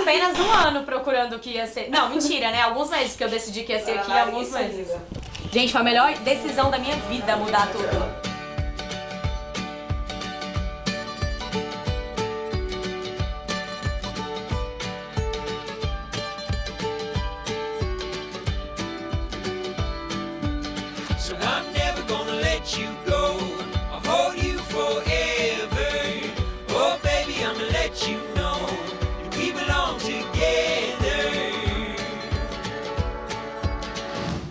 apenas um ano procurando o que ia ser. Não, mentira, né? Alguns meses, porque eu decidi que ia ser aqui alguns meses. Gente, foi a melhor decisão da minha vida mudar tudo. So I'm never gonna let you go. I'll hold you forever. Oh baby, I'ma let you know that we belong together.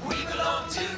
We belong together.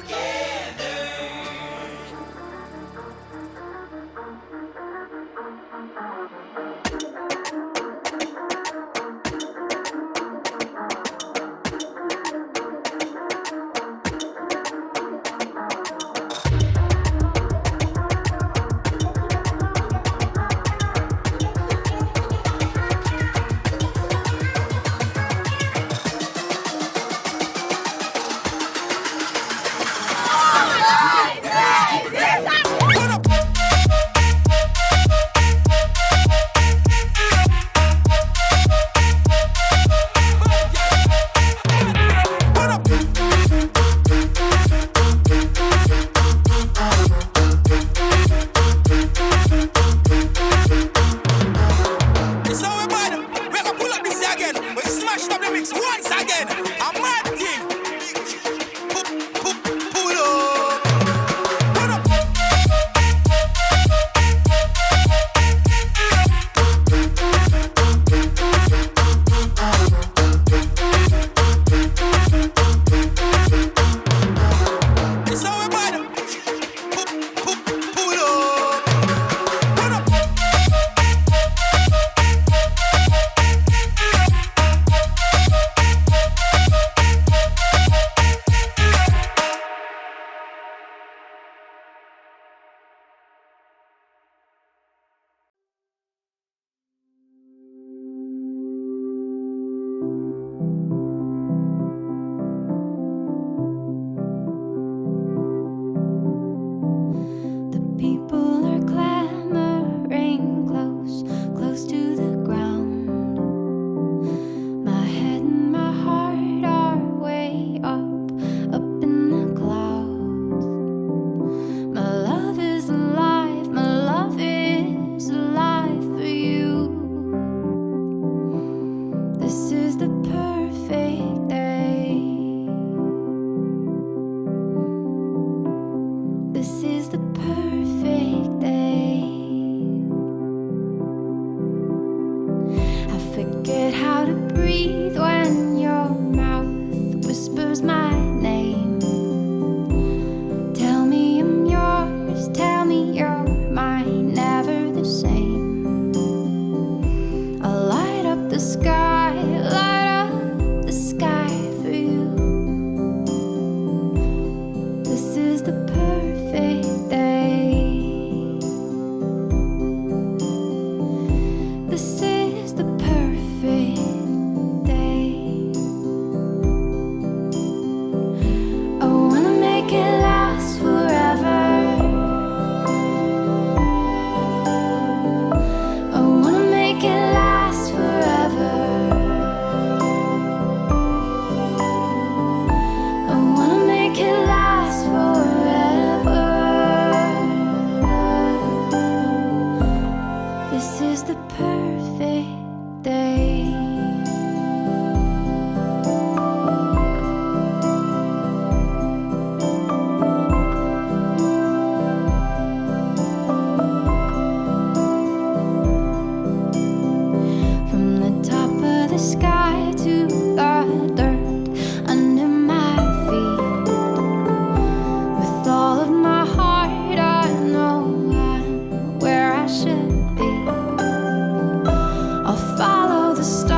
I'll follow the stars.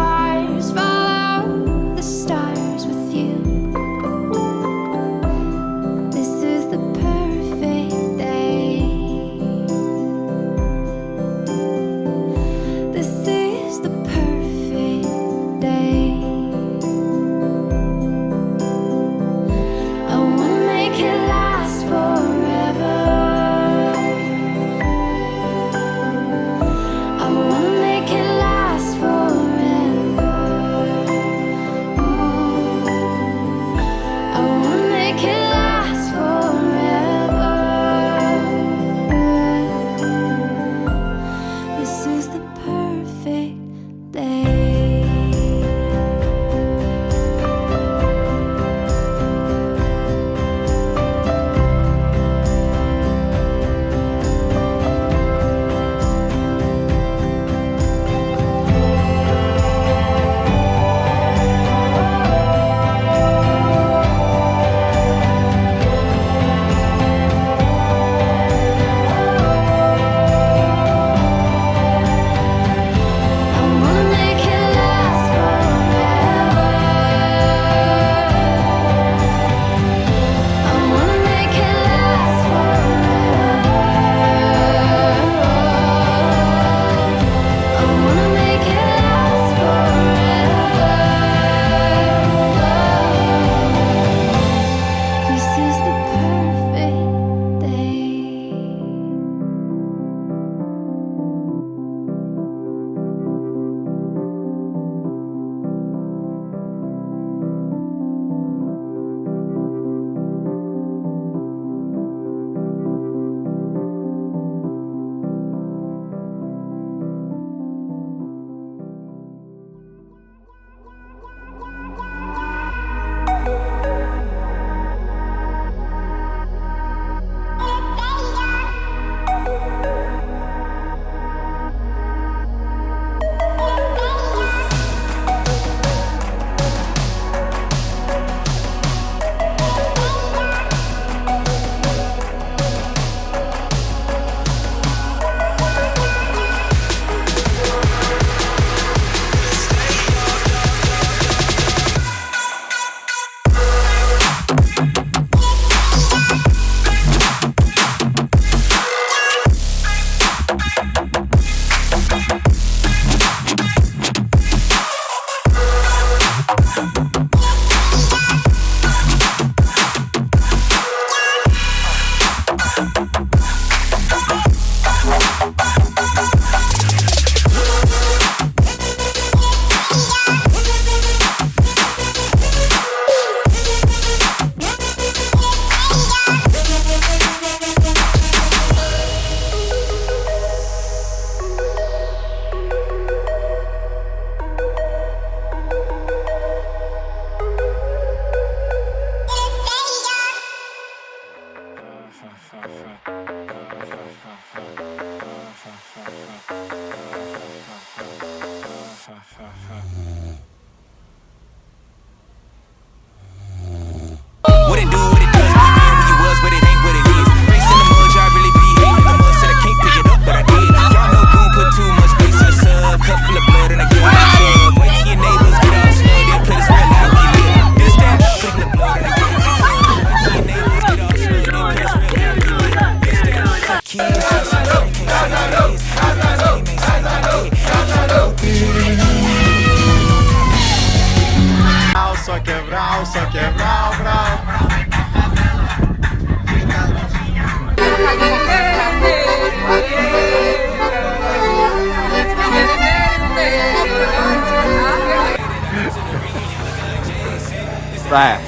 Vai.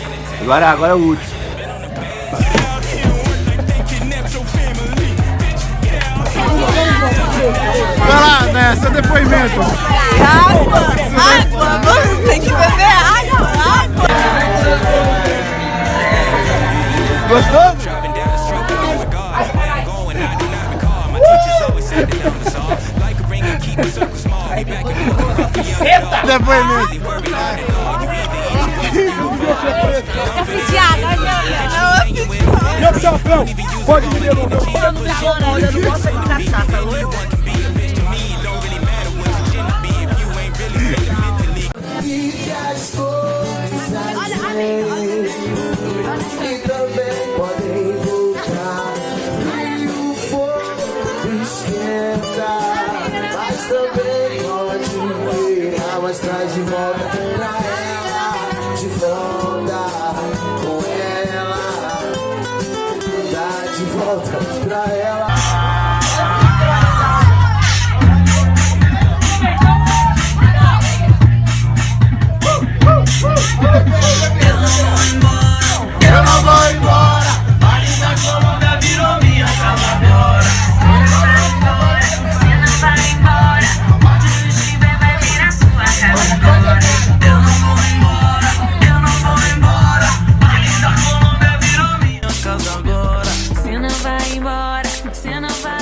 Agora é o último. Vai lá, né? Seu depoimento. Água! Você tem que beber água! Gostou? Depoimento. Eu pedi água, não. Meu chapéu, pode me devolver. Eu não namoro, eu não gosto de cachaça, loiro. E também podem voltar. E o fogo esquenta, mas também pode virar, mas traz de volta pra ela, de volta com ela, dá de volta pra ela. Eu não vou embora. Vale da Colômbia virou minha casa agora. Você não vai embora. Onde eu estiver vai virar sua casa agora. Eu não vou embora. Eu não vou embora. Vale da Colômbia virou minha casa agora. Você não vai embora. Você não vai